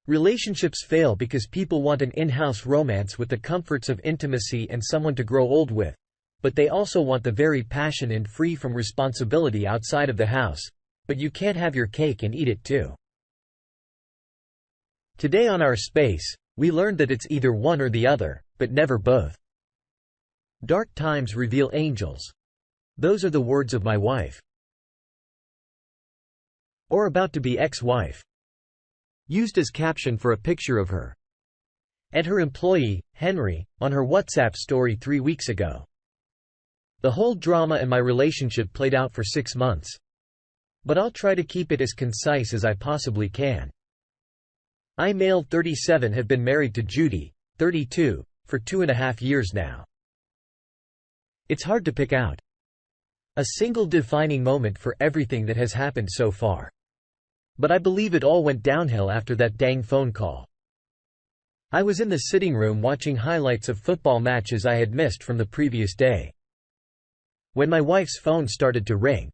Relationships fail because people want an in-house romance with the comforts of intimacy and someone to grow old with, but they also want the very passion and free from responsibility outside of the house. But you can't have your cake and eat it too. Today on Our Space, we learned that it's either one or the other, but never both. Dark times reveal angels. Those are the words of my wife. Or about to be ex-wife. Used as caption for a picture of her and her employee, Henry, on her WhatsApp story 3 weeks ago. The whole drama in my relationship played out for 6 months. But I'll try to keep it as concise as I possibly can. I, male 37, have been married to Judy, 32, for 2.5 years now. It's hard to pick out a single defining moment for everything that has happened so far. But I believe it all went downhill after that dang phone call. I was in the sitting room watching highlights of football matches I had missed from the previous day, when my wife's phone started to ring.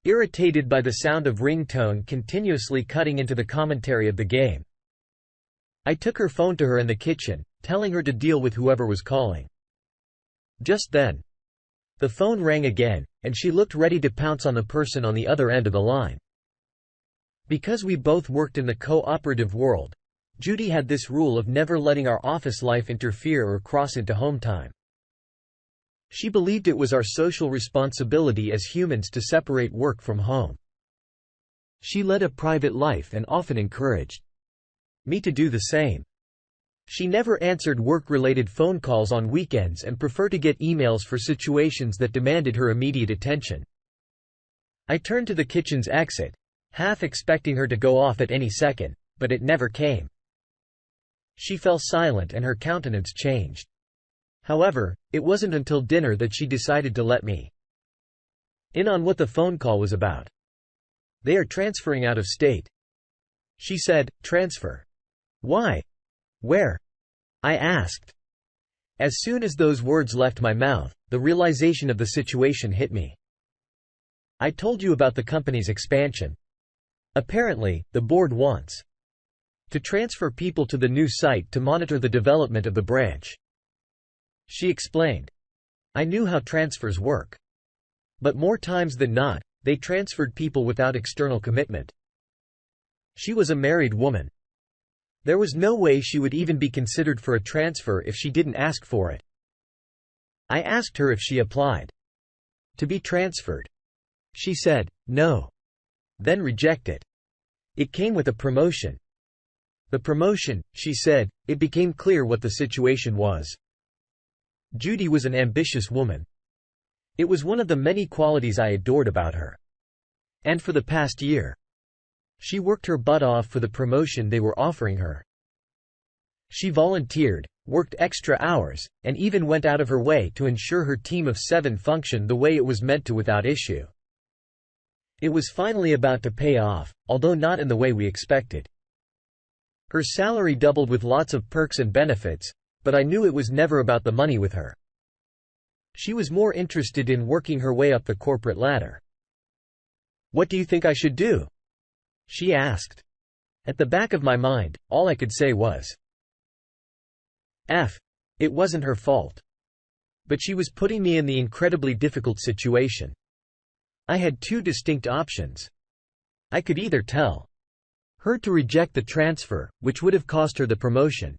Irritated by the sound of ringtone continuously cutting into the commentary of the game, I took her phone to her in the kitchen, telling her to deal with whoever was calling. Just then, the phone rang again, and she looked ready to pounce on the person on the other end of the line. Because we both worked in the cooperative world, Judy had this rule of never letting our office life interfere or cross into home time. She believed it was our social responsibility as humans to separate work from home. She led a private life and often encouraged me to do the same. She never answered work-related phone calls on weekends and preferred to get emails for situations that demanded her immediate attention. I turned to the kitchen's exit, half expecting her to go off at any second, but it never came. She fell silent and her countenance changed. However, it wasn't until dinner that she decided to let me in on what the phone call was about. "They are transferring out of state," she said. "Transfer? Why? Where?" I asked. As soon as those words left my mouth, the realization of the situation hit me. "I told you about the company's expansion. Apparently, the board wants to transfer people to the new site to monitor the development of the branch," she explained. I knew how transfers work. But more times than not, they transferred people without external commitment. She was a married woman. There was no way she would even be considered for a transfer if she didn't ask for it. I asked her if she applied to be transferred. She said, no. Then reject it. It came with a promotion. The promotion, she said, it became clear what the situation was. Judy was an ambitious woman. It was one of the many qualities I adored about her. And for the past year, she worked her butt off for the promotion they were offering her. She volunteered, worked extra hours, and even went out of her way to ensure her team of 7 functioned the way it was meant to without issue. It was finally about to pay off, although not in the way we expected. Her salary doubled with lots of perks and benefits, but I knew it was never about the money with her. She was more interested in working her way up the corporate ladder. "What do you think I should do?" she asked. At the back of my mind, all I could say was, it wasn't her fault. But she was putting me in the incredibly difficult situation. I had 2 distinct options. I could either tell her to reject the transfer, which would have cost her the promotion,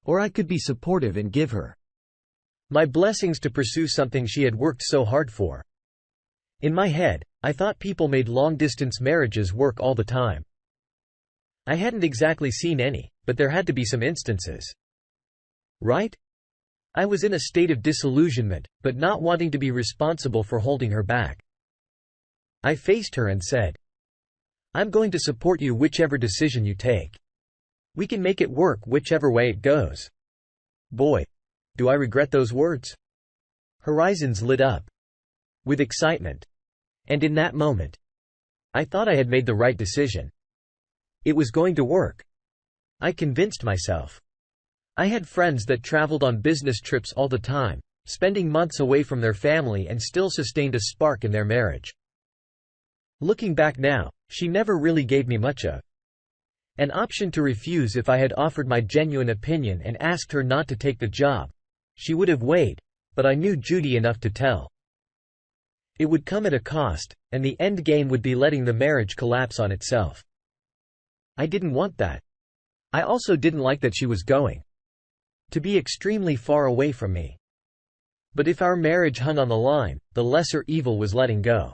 or I could be supportive and give her my blessings to pursue something she had worked so hard for. In my head, I thought people made long-distance marriages work all the time. I hadn't exactly seen any, but there had to be some instances. Right? I was in a state of disillusionment, but not wanting to be responsible for holding her back. I faced her and said, "I'm going to support you whichever decision you take. We can make it work whichever way it goes." Boy, do I regret those words. Horizons lit up with excitement. And in that moment, I thought I had made the right decision. It was going to work. I convinced myself. I had friends that traveled on business trips all the time, spending months away from their family and still sustained a spark in their marriage. Looking back now, she never really gave me much of An option to refuse if I had offered my genuine opinion and asked her not to take the job. She would have weighed, but I knew Judy enough to tell. It would come at a cost, and the end game would be letting the marriage collapse on itself. I didn't want that. I also didn't like that she was going to be extremely far away from me. But if our marriage hung on the line, the lesser evil was letting go.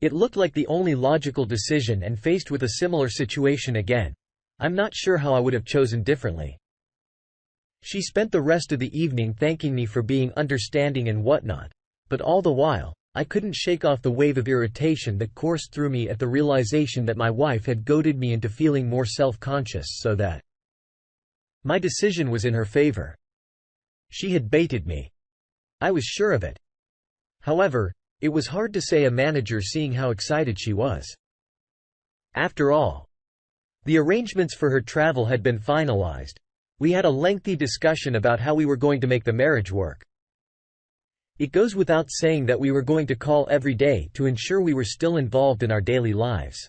It looked like the only logical decision, and faced with a similar situation again, I'm not sure how I would have chosen differently. She spent the rest of the evening thanking me for being understanding and whatnot, but all the while, I couldn't shake off the wave of irritation that coursed through me at the realization that my wife had goaded me into feeling more self-conscious so that my decision was in her favor. She had baited me. I was sure of it. However, it was hard to say a manager seeing how excited she was. After all, the arrangements for her travel had been finalized. We had a lengthy discussion about how we were going to make the marriage work. It goes without saying that we were going to call every day to ensure we were still involved in our daily lives.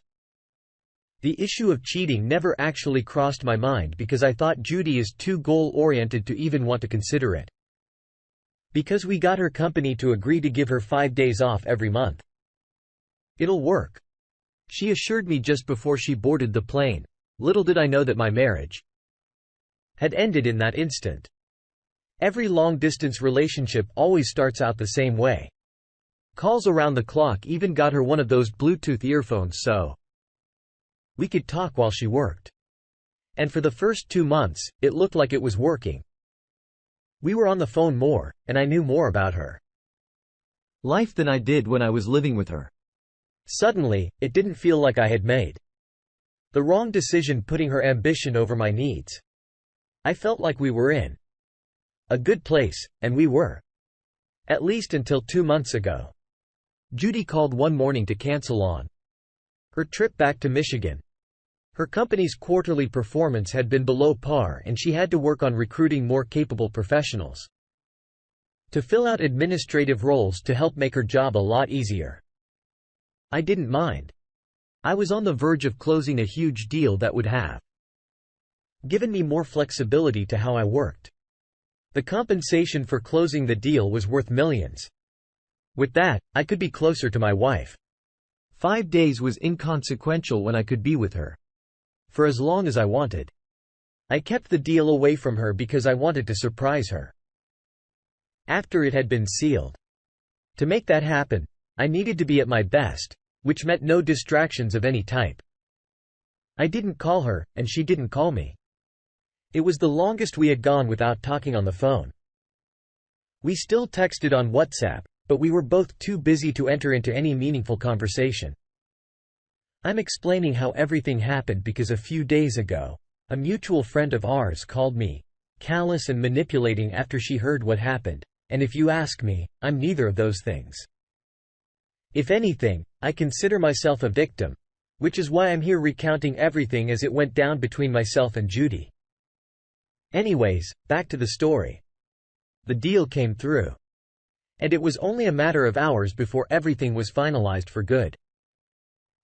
The issue of cheating never actually crossed my mind because I thought Judy is too goal-oriented to even want to consider it. Because we got her company to agree to give her 5 days off every month. It'll work, she assured me just before she boarded the plane. Little did I know that my marriage had ended in that instant. Every long-distance relationship always starts out the same way. Calls around the clock, even got her one of those Bluetooth earphones so we could talk while she worked. And for the first 2 months, it looked like it was working. We were on the phone more, and I knew more about her life than I did when I was living with her. Suddenly, it didn't feel like I had made the wrong decision putting her ambition over my needs. I felt like we were in a good place, and we were. At least until 2 months ago. Judy called one morning to cancel on her trip back to Michigan. Her company's quarterly performance had been below par, and she had to work on recruiting more capable professionals to fill out administrative roles to help make her job a lot easier. I didn't mind. I was on the verge of closing a huge deal that would have given me more flexibility to how I worked. The compensation for closing the deal was worth millions. With that, I could be closer to my wife. 5 days was inconsequential when I could be with her for as long as I wanted. I kept the deal away from her because I wanted to surprise her after it had been sealed. To make that happen, I needed to be at my best, which meant no distractions of any type. I didn't call her, and she didn't call me. It was the longest we had gone without talking on the phone. We still texted on WhatsApp, but we were both too busy to enter into any meaningful conversation. I'm explaining how everything happened because a few days ago, a mutual friend of ours called me callous and manipulating after she heard what happened, and if you ask me, I'm neither of those things. If anything, I consider myself a victim, which is why I'm here recounting everything as it went down between myself and Judy. Anyways, back to the story. The deal came through. And it was only a matter of hours before everything was finalized for good.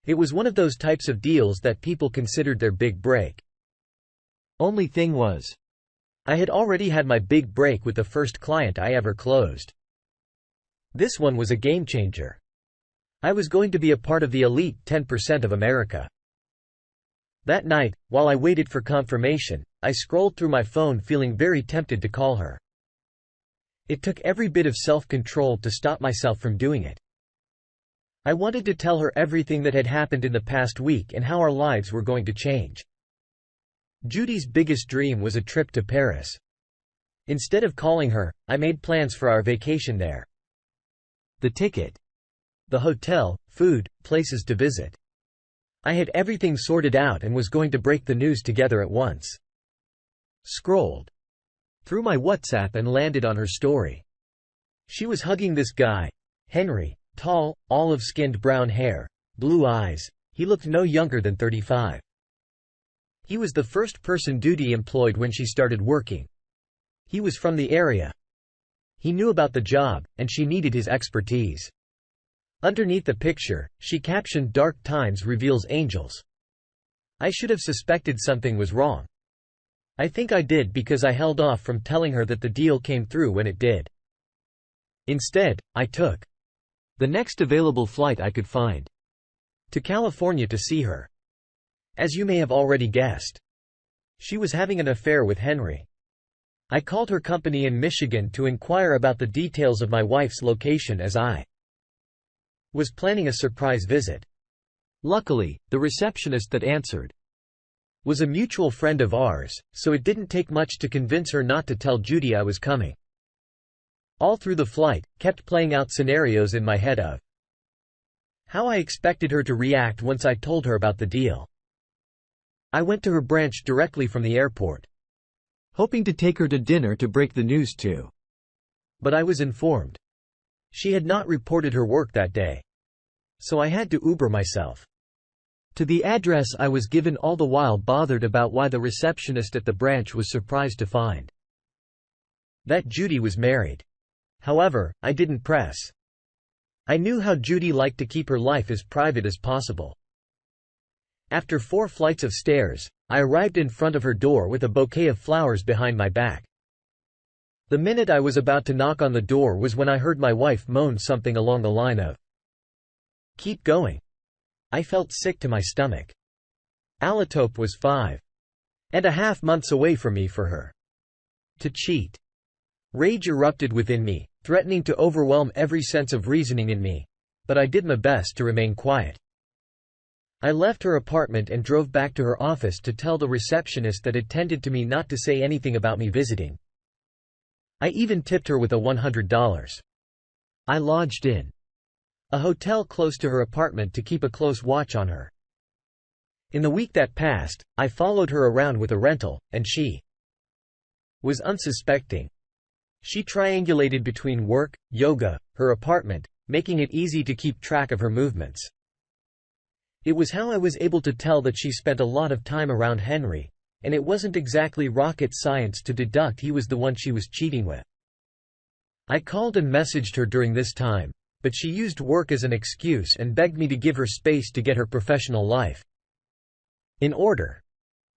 It was one of those types of deals that people considered their big break. Only thing was, I had already had my big break with the first client I ever closed. This one was a game changer. I was going to be a part of the elite 10% of America. That night, while I waited for confirmation, I scrolled through my phone feeling very tempted to call her. It took every bit of self-control to stop myself from doing it. I wanted to tell her everything that had happened in the past week and how our lives were going to change. Judy's biggest dream was a trip to Paris. Instead of calling her, I made plans for our vacation there. The ticket, the hotel, food, places to visit. I had everything sorted out and was going to break the news together at once. Scrolled through my WhatsApp and landed on her story. She was hugging this guy, Henry, tall, olive-skinned brown hair, blue eyes. He looked no younger than 35. He was the first person Judy employed when she started working. He was from the area. He knew about the job, and she needed his expertise. Underneath the picture, she captioned "Dark Times reveals angels." I should have suspected something was wrong. I think I did because I held off from telling her that the deal came through when it did. Instead, I took the next available flight I could find to California to see her. As you may have already guessed, she was having an affair with Henry. I called her company in Michigan to inquire about the details of my wife's location as I was planning a surprise visit. Luckily, the receptionist that answered was a mutual friend of ours, so it didn't take much to convince her not to tell Judy I was coming. All through the flight, kept playing out scenarios in my head of how I expected her to react once I told her about the deal. I went to her branch directly from the airport, hoping to take her to dinner to break the news to. But I was informed she had not reported her work that day, so I had to Uber myself to the address I was given, all the while bothered about why the receptionist at the branch was surprised to find that Judy was married. However, I didn't press. I knew how Judy liked to keep her life as private as possible. After 4 flights of stairs, I arrived in front of her door with a bouquet of flowers behind my back. The minute I was about to knock on the door was when I heard my wife moan something along the line of, "Keep going." I felt sick to my stomach. Alatope was 5.5 months away from me for her to cheat. Rage erupted within me, threatening to overwhelm every sense of reasoning in me, but I did my best to remain quiet. I left her apartment and drove back to her office to tell the receptionist that attended to me not to say anything about me visiting. I even tipped her with a $100. I lodged in a hotel close to her apartment to keep a close watch on her. In the week that passed, I followed her around with a rental, and she was unsuspecting. She triangulated between work, yoga, her apartment, making it easy to keep track of her movements. It was how I was able to tell that she spent a lot of time around Henry, and it wasn't exactly rocket science to deduct he was the one she was cheating with. I called and messaged her during this time, but she used work as an excuse and begged me to give her space to get her professional life in order.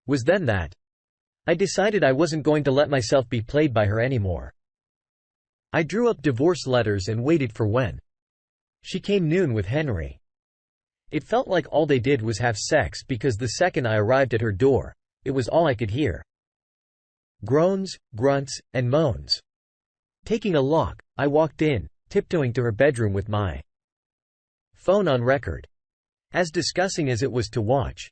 Was then that I decided I wasn't going to let myself be played by her anymore. I drew up divorce letters and waited for when she came noon with Henry. It felt like all they did was have sex because the second I arrived at her door, it was all I could hear. Groans, grunts, and moans. Taking a lock, I walked in, tiptoeing to her bedroom with my phone on record. As disgusting as it was to watch,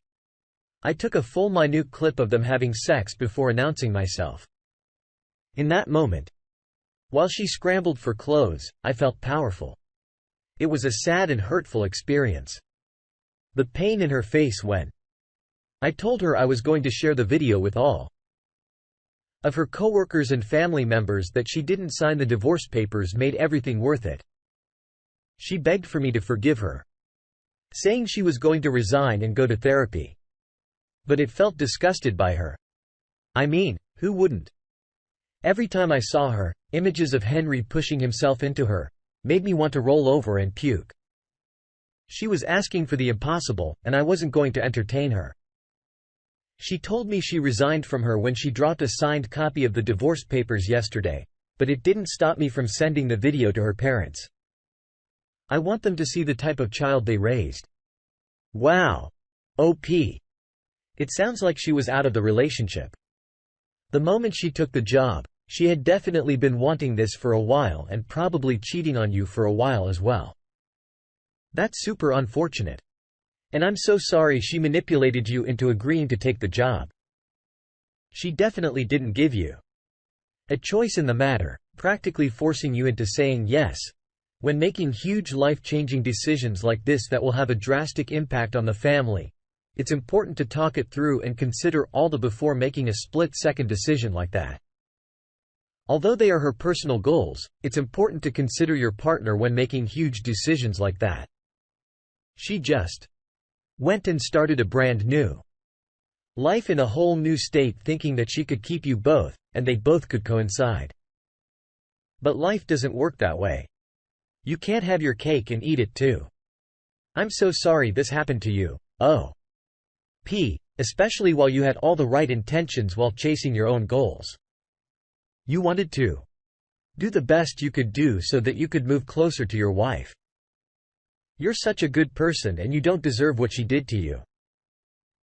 I took a full minute clip of them having sex before announcing myself. In that moment, while she scrambled for clothes, I felt powerful. It was a sad and hurtful experience. The pain in her face when I told her I was going to share the video with all of her coworkers and family members that she didn't sign the divorce papers made everything worth it. She begged for me to forgive her, saying she was going to resign and go to therapy. But it felt disgusted by her. I mean, who wouldn't? Every time I saw her, images of Henry pushing himself into her made me want to roll over and puke. She was asking for the impossible, and I wasn't going to entertain her. She told me she resigned from her when she dropped a signed copy of the divorce papers yesterday, but it didn't stop me from sending the video to her parents. I want them to see the type of child they raised. Wow. OP. It sounds like she was out of the relationship. The moment she took the job, she had definitely been wanting this for a while and probably cheating on you for a while as well. That's super unfortunate. And I'm so sorry she manipulated you into agreeing to take the job. She definitely didn't give you a choice in the matter, practically forcing you into saying yes. When making huge life-changing decisions like this that will have a drastic impact on the family, it's important to talk it through and consider all the before making a split-second decision like that. Although they are her personal goals, it's important to consider your partner when making huge decisions like that. She just went and started a brand new life in a whole new state thinking that she could keep you both, and they both could coincide. But life doesn't work that way. You can't have your cake and eat it too. I'm so sorry this happened to you. Oh. especially while you had all the right intentions while chasing your own goals. You wanted to do the best you could do so that you could move closer to your wife. You're such a good person and you don't deserve what she did to you.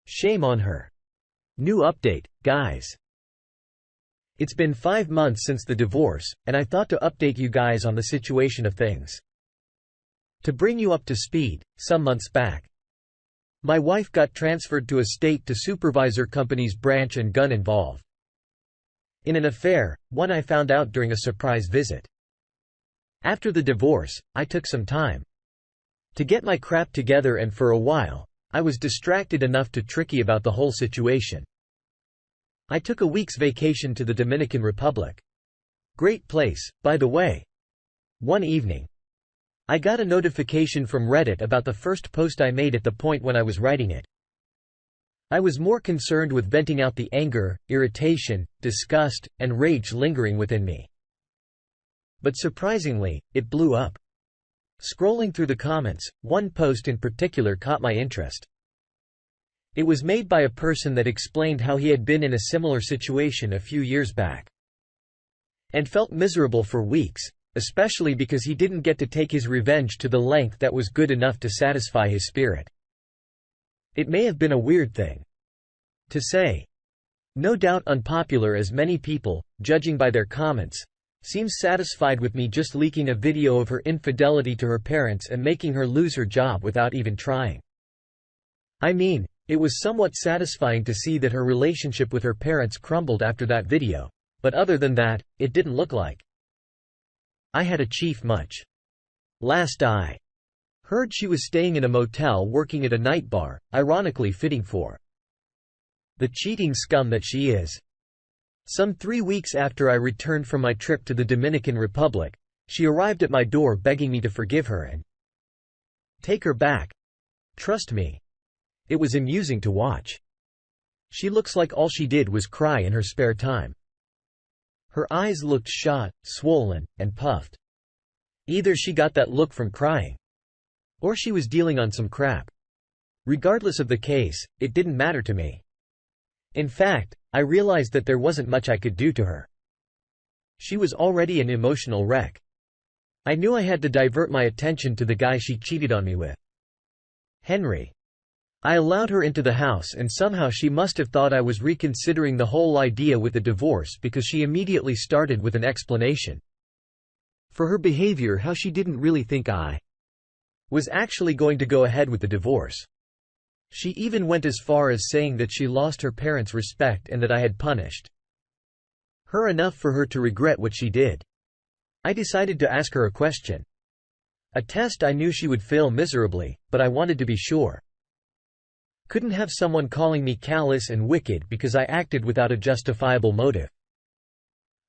Shame on her. New update, guys. It's been 5 months since the divorce, and I thought to update you guys on the situation of things. To bring you up to speed, some months back, my wife got transferred to a state to supervise her company's branch and gun involved in an affair, one I found out during a surprise visit. After the divorce, I took some time to get my crap together, and for a while, I was distracted enough to tricky about the whole situation. I took a week's vacation to the Dominican Republic. Great place, by the way. One evening, I got a notification from Reddit about the first post I made at the point when I was writing it. I was more concerned with venting out the anger, irritation, disgust, and rage lingering within me. But surprisingly, it blew up. Scrolling through the comments, one post in particular caught my interest. It was made by a person that explained how he had been in a similar situation a few years back and felt miserable for weeks, especially because he didn't get to take his revenge to the length that was good enough to satisfy his spirit. It may have been a weird thing to say. No doubt unpopular, as many people, judging by their comments, seems satisfied with me just leaking a video of her infidelity to her parents and making her lose her job without even trying. I mean, it was somewhat satisfying to see that her relationship with her parents crumbled after that video, but other than that, it didn't look like I had achieved much. Last I heard, she was staying in a motel working at a night bar, ironically fitting for the cheating scum that she is. Some 3 weeks after I returned from my trip to the Dominican Republic, she arrived at my door begging me to forgive her and take her back. Trust me, it was amusing to watch. She looks like all she did was cry in her spare time. Her eyes looked shot, swollen, and puffed. Either she got that look from crying, or she was dealing on some crap. Regardless of the case, it didn't matter to me. In fact, I realized that there wasn't much I could do to her. She was already an emotional wreck. I knew I had to divert my attention to the guy she cheated on me with. Henry. I allowed her into the house, and somehow she must have thought I was reconsidering the whole idea with the divorce, because she immediately started with an explanation for her behavior, how she didn't really think I was actually going to go ahead with the divorce. She even went as far as saying that she lost her parents' respect and that I had punished her enough for her to regret what she did. I decided to ask her a question. A test I knew she would fail miserably, but I wanted to be sure. Couldn't have someone calling me callous and wicked because I acted without a justifiable motive.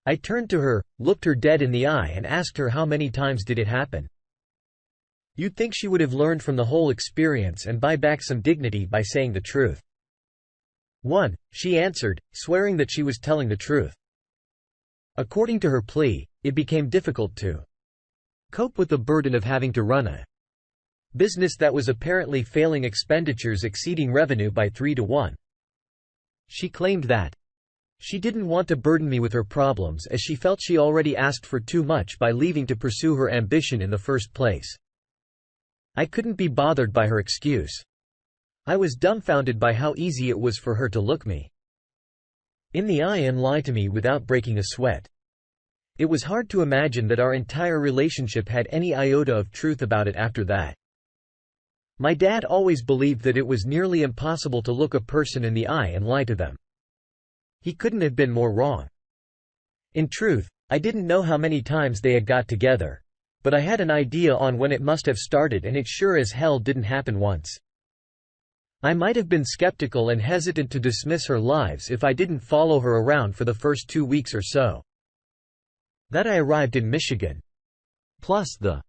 I turned to her, looked her dead in the eye, and asked her how many times did it happen. You'd think she would have learned from the whole experience and buy back some dignity by saying the truth. 1, she answered, swearing that she was telling the truth. According to her plea, it became difficult to cope with the burden of having to run a business that was apparently failing, expenditures exceeding revenue by 3 to 1. She claimed that she didn't want to burden me with her problems, as she felt she already asked for too much by leaving to pursue her ambition in the first place. I couldn't be bothered by her excuse. I was dumbfounded by how easy it was for her to look me in the eye and lie to me without breaking a sweat. It was hard to imagine that our entire relationship had any iota of truth about it after that. My dad always believed that it was nearly impossible to look a person in the eye and lie to them. He couldn't have been more wrong. In truth, I didn't know how many times they had got together, but I had an idea on when it must have started, and it sure as hell didn't happen once. I might have been skeptical and hesitant to dismiss her lies if I didn't follow her around for the first 2 weeks or so that I arrived in Michigan. Plus, the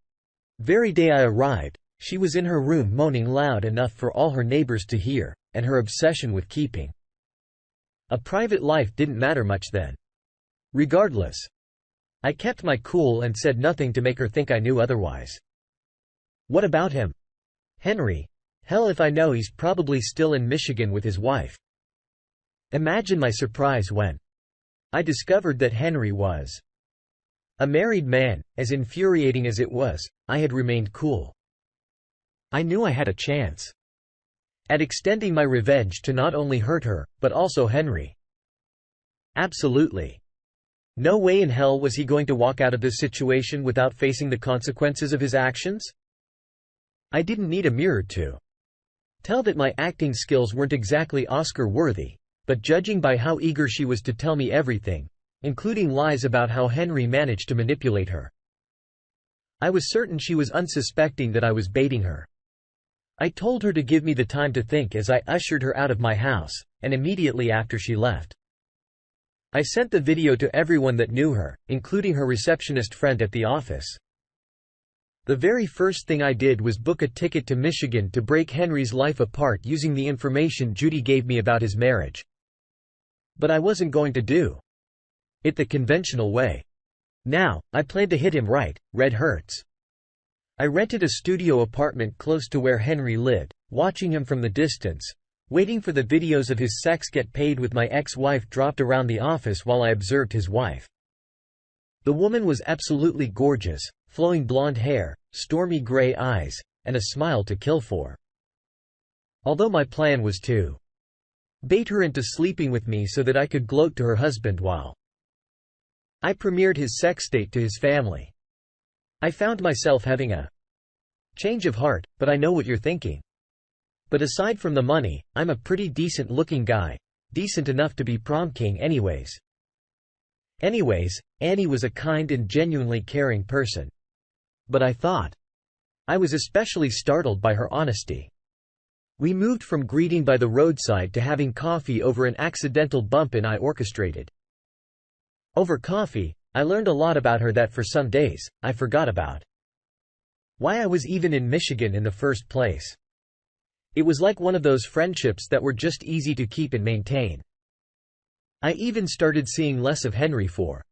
very day I arrived, she was in her room moaning loud enough for all her neighbors to hear, and her obsession with keeping a private life didn't matter much then. Regardless, I kept my cool and said nothing to make her think I knew otherwise. What about him? Henry. Hell if I know he's probably still in Michigan with his wife. Imagine my surprise when I discovered that Henry was a married man. As infuriating as it was, I had remained cool. I knew I had a chance at extending my revenge to not only hurt her, but also Henry. Absolutely. No way in hell was he going to walk out of this situation without facing the consequences of his actions. I didn't need a mirror to tell that my acting skills weren't exactly Oscar-worthy, but judging by how eager she was to tell me everything, including lies about how Henry managed to manipulate her, I was certain she was unsuspecting that I was baiting her. I told her to give me the time to think as I ushered her out of my house, and immediately after she left, I sent the video to everyone that knew her, including her receptionist friend at the office. The very first thing I did was book a ticket to Michigan to break Henry's life apart using the information Judy gave me about his marriage. But I wasn't going to do it the conventional way. Now, I planned to hit him right, red hurts. I rented a studio apartment close to where Henry lived, watching him from the distance, waiting for the videos of his sex get paid with my ex-wife dropped around the office while I observed his wife. The woman was absolutely gorgeous, flowing blonde hair, stormy gray eyes, and a smile to kill for. Although my plan was to bait her into sleeping with me so that I could gloat to her husband while I premiered his sex tape to his family. I found myself having a change of heart, but I know what you're thinking. But aside from the money, I'm a pretty decent-looking guy, decent enough to be prom king anyways. Anyways, Annie was a kind and genuinely caring person. But I thought I was especially startled by her honesty. We moved from greeting by the roadside to having coffee over an accidental bump-in I orchestrated. Over coffee, I learned a lot about her that for some days, I forgot about. Why I was even in Michigan in the first place. It was like one of those friendships that were just easy to keep and maintain. I even started seeing less of Henry for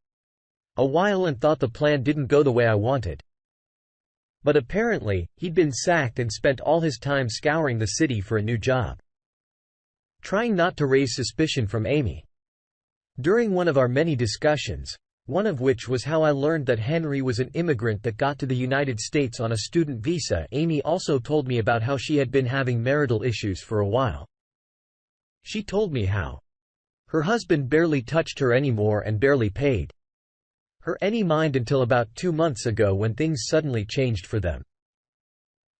a while and thought the plan didn't go the way I wanted. But apparently, he'd been sacked and spent all his time scouring the city for a new job, trying not to raise suspicion from Amy. During one of our many discussions, one of which was how I learned that Henry was an immigrant that got to the United States on a student visa, Amy also told me about how she had been having marital issues for a while. She told me how her husband barely touched her anymore and barely paid her any mind until about 2 months ago when things suddenly changed for them.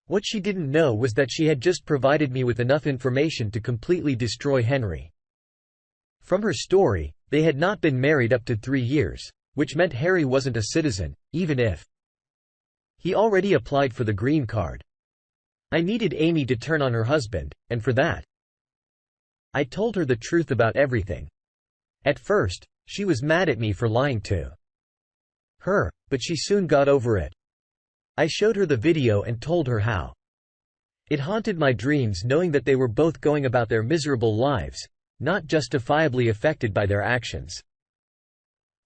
What she didn't know was that she had just provided me with enough information to completely destroy Henry. From her story, they had not been married up to 3 years, which meant Harry wasn't a citizen, even if he already applied for the green card. I needed Amy to turn on her husband, and for that, I told her the truth about everything. At first, she was mad at me for lying to her, but she soon got over it. I showed her the video and told her how it haunted my dreams knowing that they were both going about their miserable lives, not justifiably affected by their actions.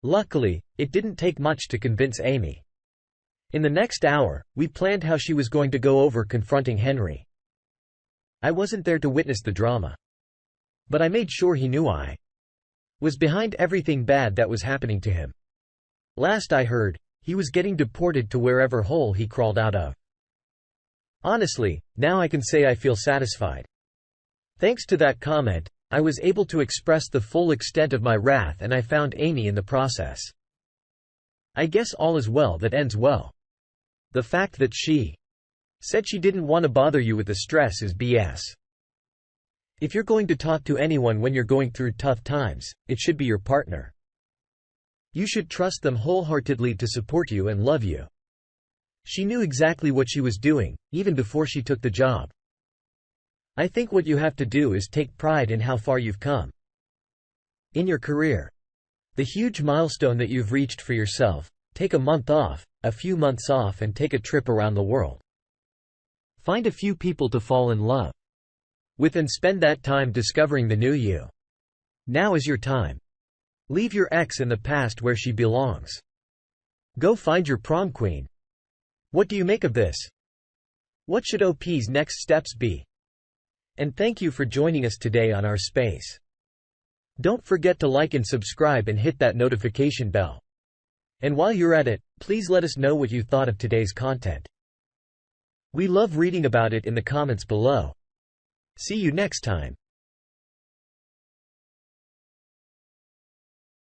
Luckily, it didn't take much to convince Amy. In the next hour, we planned how she was going to go over confronting Henry. I wasn't there to witness the drama, but I made sure he knew I was behind everything bad that was happening to him. Last I heard, he was getting deported to wherever hole he crawled out of. Honestly, now I can say I feel satisfied. Thanks to that comment, I was able to express the full extent of my wrath and I found Amy in the process. I guess all is well that ends well. The fact that she said she didn't want to bother you with the stress is BS. If you're going to talk to anyone when you're going through tough times, it should be your partner. You should trust them wholeheartedly to support you and love you. She knew exactly what she was doing, even before she took the job. I think what you have to do is take pride in how far you've come in your career. The huge milestone that you've reached for yourself. Take a month off, a few months off and take a trip around the world. Find a few people to fall in love with and spend that time discovering the new you. Now is your time. Leave your ex in the past where she belongs. Go find your prom queen. What do you make of this? What should OP's next steps be? And thank you for joining us today on our space. Don't forget to like and subscribe and hit that notification bell. And while you're at it, please let us know what you thought of today's content. We love reading about it in the comments below. See you next time.